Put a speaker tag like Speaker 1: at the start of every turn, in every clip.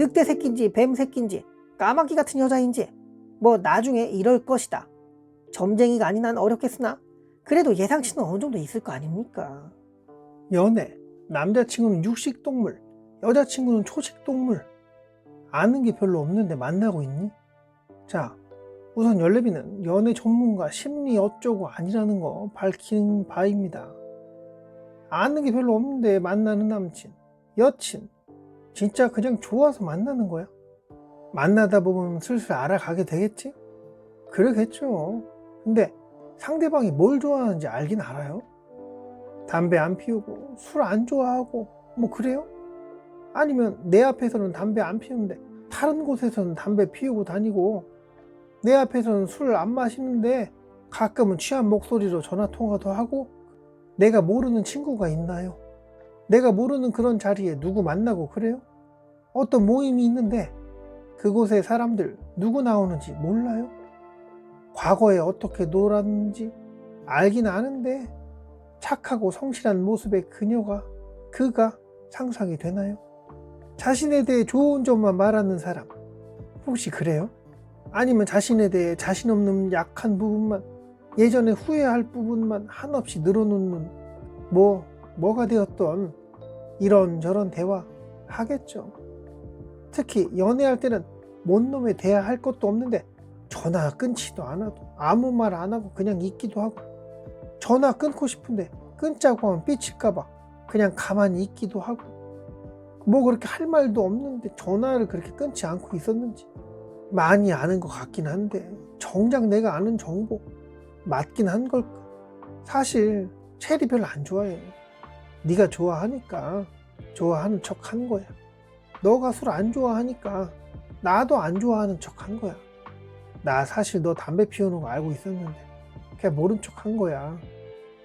Speaker 1: 늑대 새끼인지 뱀 새끼인지 까마귀 같은 여자인지 뭐 나중에 이럴 것이다. 점쟁이가 아닌 한 어렵겠으나 그래도 예상치는 어느 정도 있을 거 아닙니까? 연애, 남자친구는 육식동물, 여자친구는 초식동물. 아는 게 별로 없는데 만나고 있니? 자, 우선 열레비는 연애 전문가 심리 어쩌고 아니라는 거 밝히는 바입니다. 아는 게 별로 없는데 만나는 남친, 여친, 진짜 그냥 좋아서 만나는 거야? 만나다 보면 슬슬 알아가게 되겠지? 그러겠죠. 근데 상대방이 뭘 좋아하는지 알긴 알아요? 담배 안 피우고 술 안 좋아하고 뭐 그래요? 아니면 내 앞에서는 담배 안 피우는데 다른 곳에서는 담배 피우고 다니고 내 앞에서는 술 안 마시는데 가끔은 취한 목소리로 전화통화도 하고 내가 모르는 친구가 있나요? 내가 모르는 그런 자리에 누구 만나고 그래요? 어떤 모임이 있는데 그곳에 사람들 누구 나오는지 몰라요? 과거에 어떻게 놀았는지 알긴 아는데 착하고 성실한 모습의 그가 상상이 되나요? 자신에 대해 좋은 점만 말하는 사람 혹시 그래요? 아니면 자신에 대해 자신 없는 약한 부분만 예전에 후회할 부분만 한없이 늘어놓는 뭐가 되었던 이런저런 대화 하겠죠. 특히 연애할 때는 뭔 놈에 대화할 것도 없는데 전화 끊지도 않아도 아무 말 안 하고 그냥 있기도 하고 전화 끊고 싶은데 끊자고 하면 삐칠까봐 그냥 가만히 있기도 하고 뭐 그렇게 할 말도 없는데 전화를 그렇게 끊지 않고 있었는지 많이 아는 것 같긴 한데 정작 내가 아는 정보 맞긴 한 걸까? 사실 체리 별로 안 좋아해. 네가 좋아하니까 좋아하는 척 한 거야. 너가 술 안 좋아하니까 나도 안 좋아하는 척 한 거야. 나 사실 너 담배 피우는 거 알고 있었는데 그냥 모른 척 한 거야.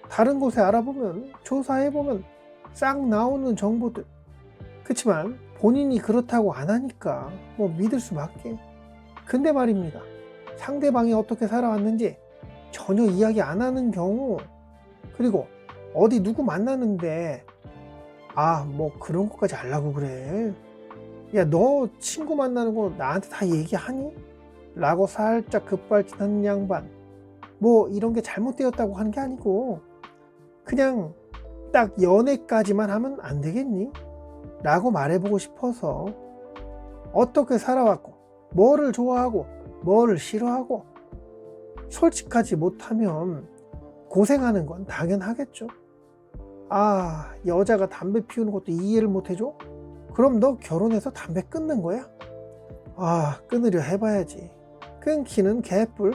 Speaker 1: 다른 곳에 알아보면 조사해보면 싹 나오는 정보들. 그치만 본인이 그렇다고 안 하니까 뭐 믿을 수밖에. 근데 말입니다. 상대방이 어떻게 살아왔는지 전혀 이야기 안 하는 경우 그리고 어디 누구 만나는데 뭐 그런 것까지 하려고 그래. 야, 너 친구 만나는 거 나한테 다 얘기하니? 라고 살짝 급발진하는 양반. 뭐 이런 게 잘못되었다고 하는 게 아니고 그냥 딱 연애까지만 하면 안 되겠니? 라고 말해보고 싶어서 어떻게 살아왔고 뭐를 좋아하고 뭐를 싫어하고 솔직하지 못하면 고생하는 건 당연하겠죠. 여자가 담배 피우는 것도 이해를 못해줘? 그럼 너 결혼해서 담배 끊는 거야? 끊으려 해봐야지. 끊기는 개뿔.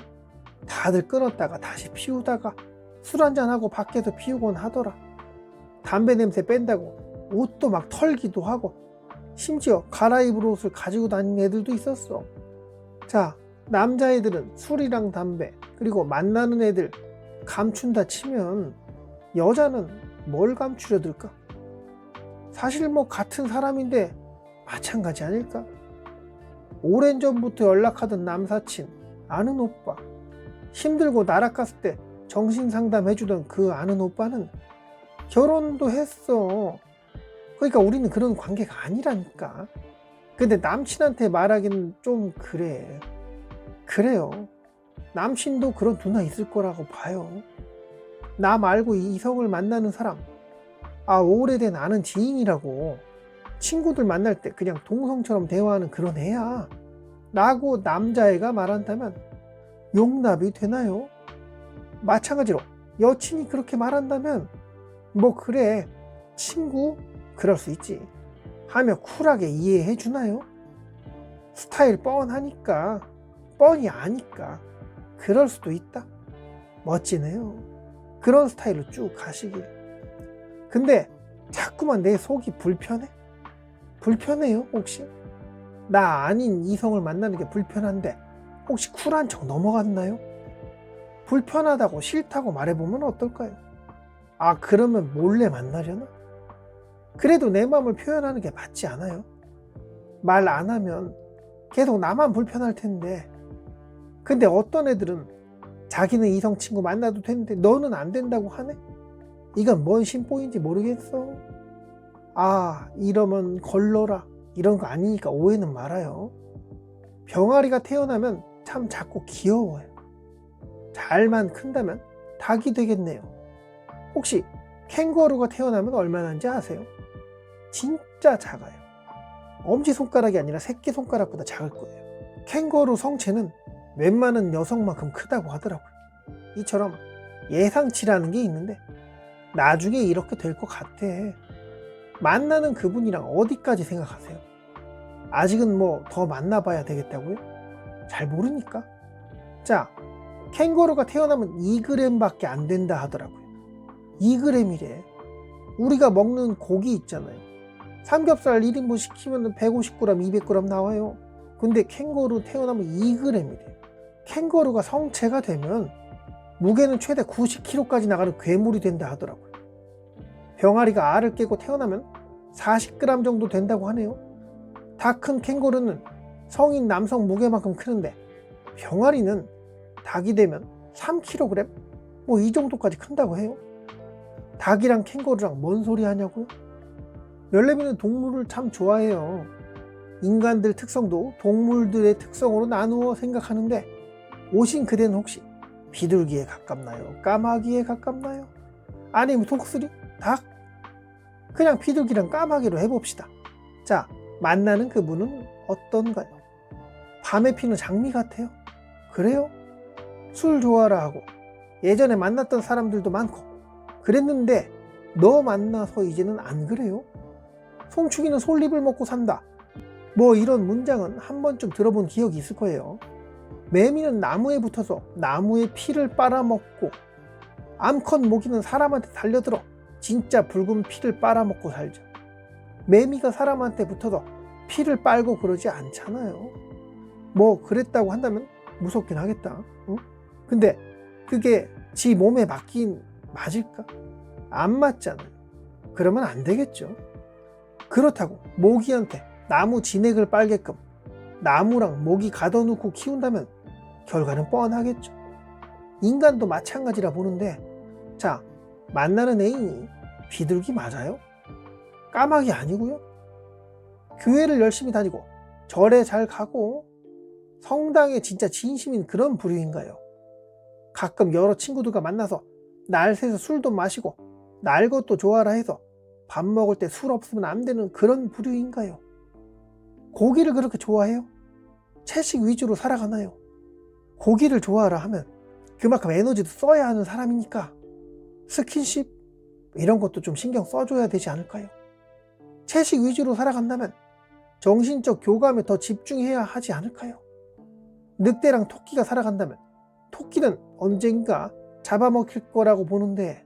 Speaker 1: 다들 끊었다가 다시 피우다가 술 한잔하고 밖에서 피우곤 하더라. 담배 냄새 뺀다고 옷도 막 털기도 하고 심지어 갈아입을 옷을 가지고 다니는 애들도 있었어. 자, 남자애들은 술이랑 담배 그리고 만나는 애들 감춘다 치면 여자는 뭘 감추려 들까? 사실 뭐 같은 사람인데 마찬가지 아닐까? 오랜 전부터 연락하던 남사친, 아는 오빠, 힘들고 나락갔을 때 정신상담 해주던 그 아는 오빠는 결혼도 했어. 그러니까 우리는 그런 관계가 아니라니까. 근데 남친한테 말하기는 좀 그래. 그래요. 남친도 그런 누나 있을 거라고 봐요. 나 말고 이성을 만나는 사람, 오래된 아는 지인이라고. 친구들 만날 때 그냥 동성처럼 대화하는 그런 애야 라고 남자애가 말한다면 용납이 되나요? 마찬가지로 여친이 그렇게 말한다면 뭐 그래 친구 그럴 수 있지 하며 쿨하게 이해해 주나요? 스타일 뻔하니까 뻔히 아니까 그럴 수도 있다. 멋지네요. 그런 스타일로 쭉 가시길. 근데 자꾸만 내 속이 불편해? 불편해요 혹시? 나 아닌 이성을 만나는 게 불편한데 혹시 쿨한 척 넘어갔나요? 불편하다고 싫다고 말해보면 어떨까요? 그러면 몰래 만나려나? 그래도 내 마음을 표현하는 게 맞지 않아요? 말 안 하면 계속 나만 불편할 텐데. 근데 어떤 애들은 자기는 이성 친구 만나도 되는데 너는 안 된다고 하네? 이건 뭔 심보인지 모르겠어. 이러면 걸러라 이런 거 아니니까 오해는 말아요. 병아리가 태어나면 참 작고 귀여워요. 잘만 큰다면 닭이 되겠네요. 혹시 캥거루가 태어나면 얼마나인지 아세요? 진짜 작아요. 엄지손가락이 아니라 새끼손가락보다 작을 거예요. 캥거루 성체는 웬만한 녀석만큼 크다고 하더라고요. 이처럼 예상치라는 게 있는데 나중에 이렇게 될 것 같아. 만나는 그분이랑 어디까지 생각하세요? 아직은 뭐 더 만나봐야 되겠다고요? 잘 모르니까. 자, 캥거루가 태어나면 2g 밖에 안 된다 하더라고요. 2g이래. 우리가 먹는 고기 있잖아요. 삼겹살 1인분 시키면 150g, 200g 나와요. 근데 캥거루 태어나면 2g이래. 캥거루가 성체가 되면 무게는 최대 90kg까지 나가는 괴물이 된다 하더라고요. 병아리가 알을 깨고 태어나면 40g 정도 된다고 하네요. 다 큰 캥거루는 성인 남성 무게만큼 크는데 병아리는 닭이 되면 3kg? 뭐 이 정도까지 큰다고 해요. 닭이랑 캥거루랑 뭔 소리 하냐고요? 열내미는 동물을 참 좋아해요. 인간들 특성도 동물들의 특성으로 나누어 생각하는데 오신 그대는 혹시 비둘기에 가깝나요? 까마귀에 가깝나요? 아니면 독수리? 닭? 그냥 비둘기랑 까마귀로 해봅시다. 자, 만나는 그분은 어떤가요? 밤에 피는 장미 같아요? 그래요? 술 좋아라 하고 예전에 만났던 사람들도 많고 그랬는데 너 만나서 이제는 안 그래요? 송충이는 솔잎을 먹고 산다. 뭐 이런 문장은 한 번쯤 들어본 기억이 있을 거예요. 매미는 나무에 붙어서 나무의 피를 빨아먹고 암컷 모기는 사람한테 달려들어 진짜 붉은 피를 빨아먹고 살죠. 매미가 사람한테 붙어서 피를 빨고 그러지 않잖아요. 뭐 그랬다고 한다면 무섭긴 하겠다. 응? 근데 그게 지 몸에 맞을까? 안 맞잖아요. 그러면 안 되겠죠. 그렇다고 모기한테 나무 진액을 빨게끔 나무랑 모기 가둬놓고 키운다면 결과는 뻔하겠죠. 인간도 마찬가지라 보는데, 자, 만나는 애인이 비둘기 맞아요? 까마귀 아니고요? 교회를 열심히 다니고 절에 잘 가고 성당에 진짜 진심인 그런 부류인가요? 가끔 여러 친구들과 만나서 날 새서 술도 마시고 날 것도 좋아라 해서 밥 먹을 때 술 없으면 안 되는 그런 부류인가요? 고기를 그렇게 좋아해요? 채식 위주로 살아가나요? 고기를 좋아하라 하면 그만큼 에너지도 써야 하는 사람이니까 스킨십 이런 것도 좀 신경 써줘야 되지 않을까요? 채식 위주로 살아간다면 정신적 교감에 더 집중해야 하지 않을까요? 늑대랑 토끼가 살아간다면 토끼는 언젠가 잡아먹힐 거라고 보는데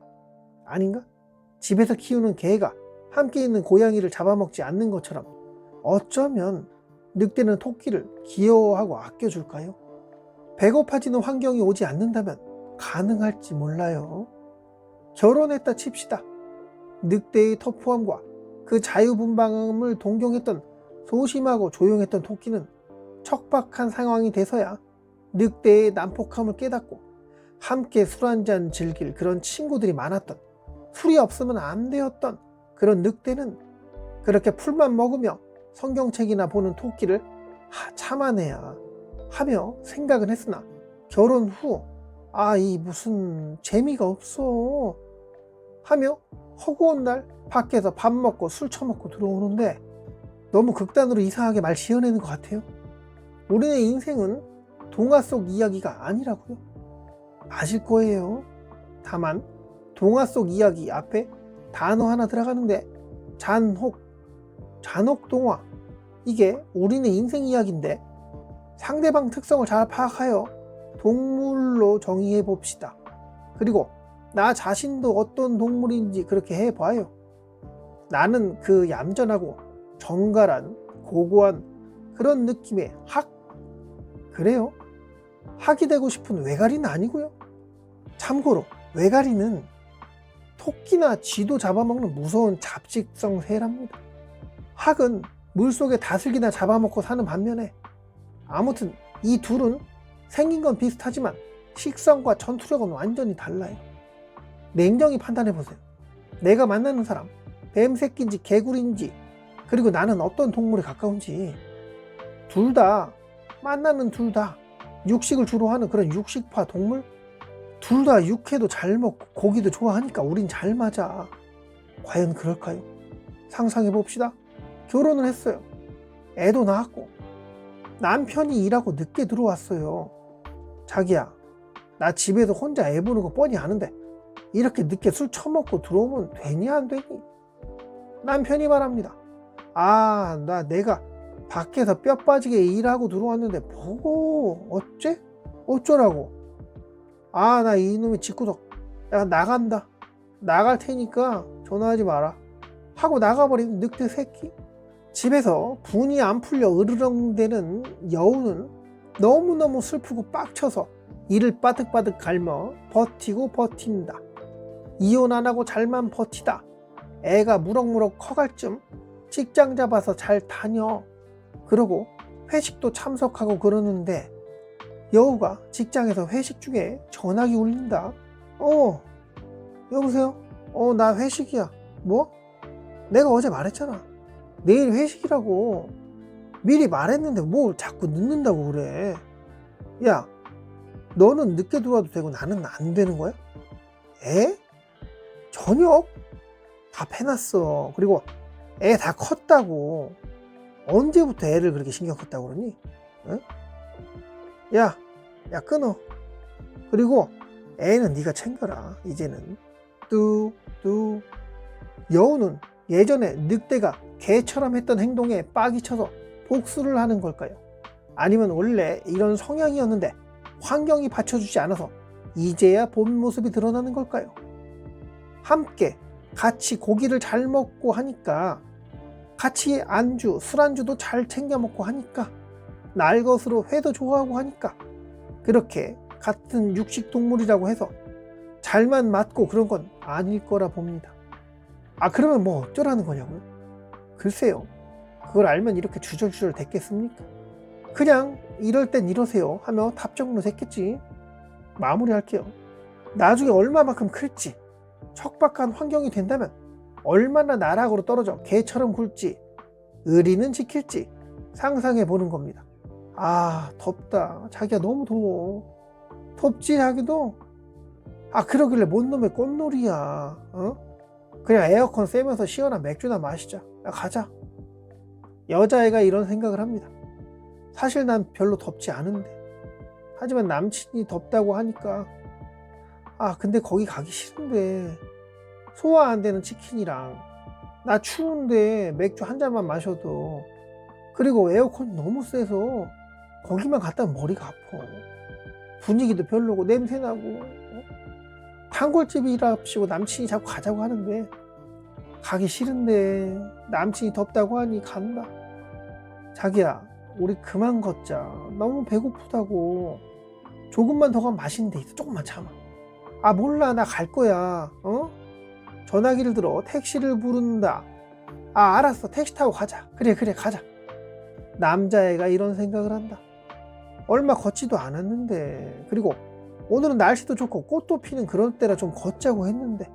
Speaker 1: 아닌가? 집에서 키우는 개가 함께 있는 고양이를 잡아먹지 않는 것처럼 어쩌면 늑대는 토끼를 귀여워하고 아껴줄까요? 배고파지는 환경이 오지 않는다면 가능할지 몰라요. 결혼했다 칩시다. 늑대의 터프함과 그 자유분방함을 동경했던 소심하고 조용했던 토끼는 척박한 상황이 돼서야 늑대의 난폭함을 깨닫고 함께 술 한잔 즐길 그런 친구들이 많았던, 술이 없으면 안 되었던 그런 늑대는 그렇게 풀만 먹으며 성경책이나 보는 토끼를 참아내야 하며 생각은 했으나 결혼 후 이 무슨 재미가 없어 하며 허구한 날 밖에서 밥 먹고 술 처먹고 들어오는데 너무 극단으로 이상하게 말 지어내는 것 같아요. 우리의 인생은 동화 속 이야기가 아니라고요. 아실 거예요. 다만 동화 속 이야기 앞에 단어 하나 들어가는데 잔혹동화, 이게 우리의 인생 이야기인데 상대방 특성을 잘 파악하여 동물로 정의해 봅시다. 그리고 나 자신도 어떤 동물인지 그렇게 해봐요. 나는 그 얌전하고 정갈한 고고한 그런 느낌의 그래요? 학이 되고 싶은 외가리는 아니고요. 참고로 외가리는 토끼나 쥐도 잡아먹는 무서운 잡식성 새랍니다. 학은 물속에 다슬기나 잡아먹고 사는 반면에 아무튼 이 둘은 생긴 건 비슷하지만 식성과 전투력은 완전히 달라요. 냉정히 판단해보세요. 내가 만나는 사람 뱀새끼인지 개구리인지 그리고 나는 어떤 동물에 가까운지. 둘 다, 만나는 둘 다 육식을 주로 하는 그런 육식파 동물? 둘 다 육회도 잘 먹고 고기도 좋아하니까 우린 잘 맞아. 과연 그럴까요? 상상해 봅시다. 결혼을 했어요. 애도 낳았고 남편이 일하고 늦게 들어왔어요. 자기야, 나 집에서 혼자 애 보는 거 뻔히 아는데 이렇게 늦게 술 처먹고 들어오면 되니 안 되니? 남편이 말합니다. 내가 밖에서 뼈 빠지게 일하고 들어왔는데 보고 어쩌라고? 나 이놈의 집구석, 야 나간다. 나갈 테니까 전화하지 마라 하고 나가버린 늑대 새끼. 집에서 분이 안 풀려 으르렁대는 여우는 너무너무 슬프고 빡쳐서 이를 바득바득 갈며 버티고 버틴다. 이혼 안 하고 잘만 버티다 애가 무럭무럭 커갈 쯤 직장 잡아서 잘 다녀. 그러고 회식도 참석하고 그러는데 여우가 직장에서 회식 중에 전화기 울린다. 여보세요? 나 회식이야. 뭐? 내가 어제 말했잖아. 내일 회식이라고. 미리 말했는데 뭘 자꾸 늦는다고 그래. 야, 너는 늦게 들어와도 되고 나는 안 되는 거야? 저녁? 밥 해놨어. 그리고 애 다 컸다고. 언제부터 애를 그렇게 신경 썼다고 그러니? 응? 야 끊어. 그리고 애는 네가 챙겨라. 이제는. 여우는 예전에 늑대가 개처럼 했던 행동에 빡이 쳐서 복수를 하는 걸까요? 아니면 원래 이런 성향이었는데 환경이 받쳐주지 않아서 이제야 본 모습이 드러나는 걸까요? 함께 같이 고기를 잘 먹고 하니까, 같이 안주, 술안주도 잘 챙겨 먹고 하니까, 날것으로 회도 좋아하고 하니까, 그렇게 같은 육식 동물이라고 해서 잘만 맞고 그런 건 아닐 거라 봅니다. 그러면 뭐 어쩌라는 거냐고요? 글쎄요, 그걸 알면 이렇게 주절주절 됐겠습니까? 그냥 이럴 땐 이러세요 하며 답정로 됐겠지. 마무리할게요. 나중에 얼마만큼 클지, 척박한 환경이 된다면 얼마나 나락으로 떨어져 개처럼 굴지, 의리는 지킬지 상상해 보는 겁니다. 덥다. 자기야 너무 더워. 덥지 자기도? 그러길래 뭔 놈의 꽃놀이야. 그냥 에어컨 쐬면서 시원한 맥주나 마시자. 야, 가자. 여자애가 이런 생각을 합니다. 사실 난 별로 덥지 않은데, 하지만 남친이 덥다고 하니까 근데 거기 가기 싫은데, 소화 안 되는 치킨이랑 나 추운데 맥주 한 잔만 마셔도, 그리고 에어컨 너무 세서 거기만 갔다 오면 머리가 아파. 분위기도 별로고 냄새나고, 단골집이랍시고 남친이 자꾸 가자고 하는데 가기 싫은데 남친이 덥다고 하니 간다. 자기야, 우리 그만 걷자. 너무 배고프다고. 조금만 더 가면 맛있는 데 있어. 조금만 참아. 몰라, 나 갈 거야. 전화기를 들어 택시를 부른다. 알았어, 택시 타고 가자. 그래 가자. 남자애가 이런 생각을 한다. 얼마 걷지도 않았는데, 그리고 오늘은 날씨도 좋고 꽃도 피는 그런 때라 좀 걷자고 했는데,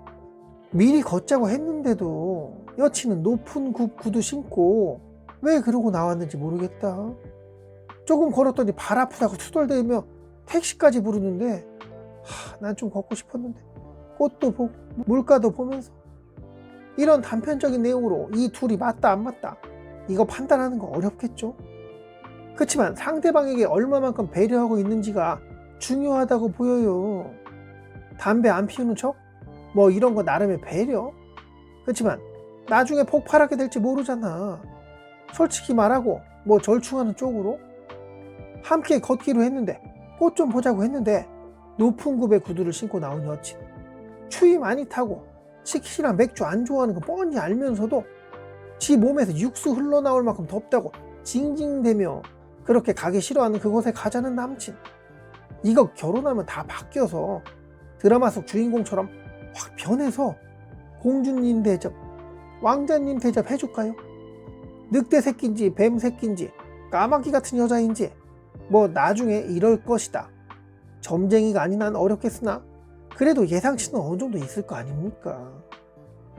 Speaker 1: 미리 걷자고 했는데도 여친은 높은 굽 구두 신고 왜 그러고 나왔는지 모르겠다. 조금 걸었더니 발 아프다고 투덜대며 택시까지 부르는데, 난 좀 걷고 싶었는데, 꽃도 보고 물가도 보면서. 이런 단편적인 내용으로 이 둘이 맞다 안 맞다 이거 판단하는 거 어렵겠죠. 그렇지만 상대방에게 얼마만큼 배려하고 있는지가 중요하다고 보여요. 담배 안 피우는 척? 뭐 이런 거 나름의 배려? 그렇지만 나중에 폭발하게 될지 모르잖아. 솔직히 말하고 뭐 절충하는 쪽으로 함께 걷기로 했는데, 꽃 좀 보자고 했는데 높은 굽의 구두를 신고 나온 여친, 추위 많이 타고 치킨이랑 맥주 안 좋아하는 거 뻔히 알면서도 지 몸에서 육수 흘러나올 만큼 덥다고 징징대며 그렇게 가기 싫어하는 그곳에 가자는 남친. 이거 결혼하면 다 바뀌어서 드라마 속 주인공처럼 확 변해서 공주님 대접, 왕자님 대접 해줄까요? 늑대 새끼인지 뱀 새끼인지 까마귀 같은 여자인지 뭐 나중에 이럴 것이다. 점쟁이가 아닌 한 어렵겠으나 그래도 예상치는 어느 정도 있을 거 아닙니까?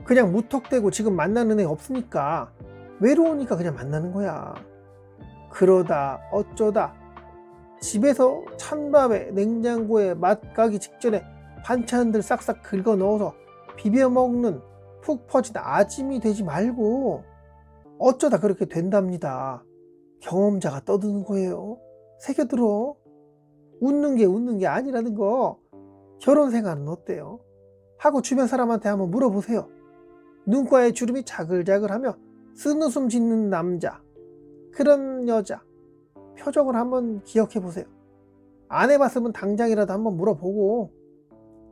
Speaker 1: 그냥 무턱대고 지금 만나는 애 없으니까 외로우니까 그냥 만나는 거야. 그러다 어쩌다 집에서 찬밥에 냉장고에 맛 가기 직전에 반찬들 싹싹 긁어 넣어서 비벼 먹는 푹 퍼진 아짐이 되지 말고 어쩌다 그렇게 된답니다. 경험자가 떠드는 거예요. 새겨들어. 웃는 게 아니라는 거. 결혼 생활은 어때요? 하고 주변 사람한테 한번 물어보세요. 눈가에 주름이 자글자글하며 쓴웃음 짓는 남자, 그런 여자 표정을 한번 기억해 보세요. 안 해봤으면 당장이라도 한번 물어보고,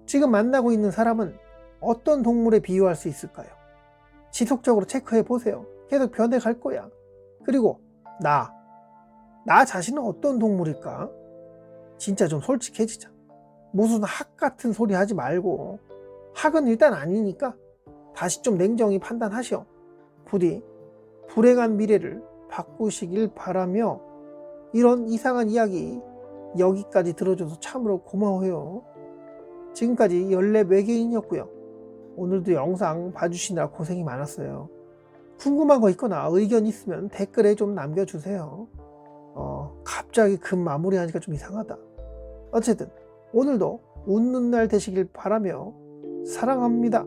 Speaker 1: 지금 만나고 있는 사람은 어떤 동물에 비유할 수 있을까요? 지속적으로 체크해 보세요. 계속 변해갈 거야. 그리고 나 자신은 어떤 동물일까? 진짜 좀 솔직해지자. 무슨 학 같은 소리 하지 말고, 학은 일단 아니니까 다시 좀 냉정히 판단하시오. 부디 불행한 미래를 바꾸시길 바라며, 이런 이상한 이야기 여기까지 들어줘서 참으로 고마워요. 지금까지 연랩 외계인이었고요. 오늘도 영상 봐주시느라 고생이 많았어요. 궁금한 거 있거나 의견 있으면 댓글에 좀 남겨주세요. 갑자기 금 마무리하니까 좀 이상하다. 어쨌든 오늘도 웃는 날 되시길 바라며 사랑합니다.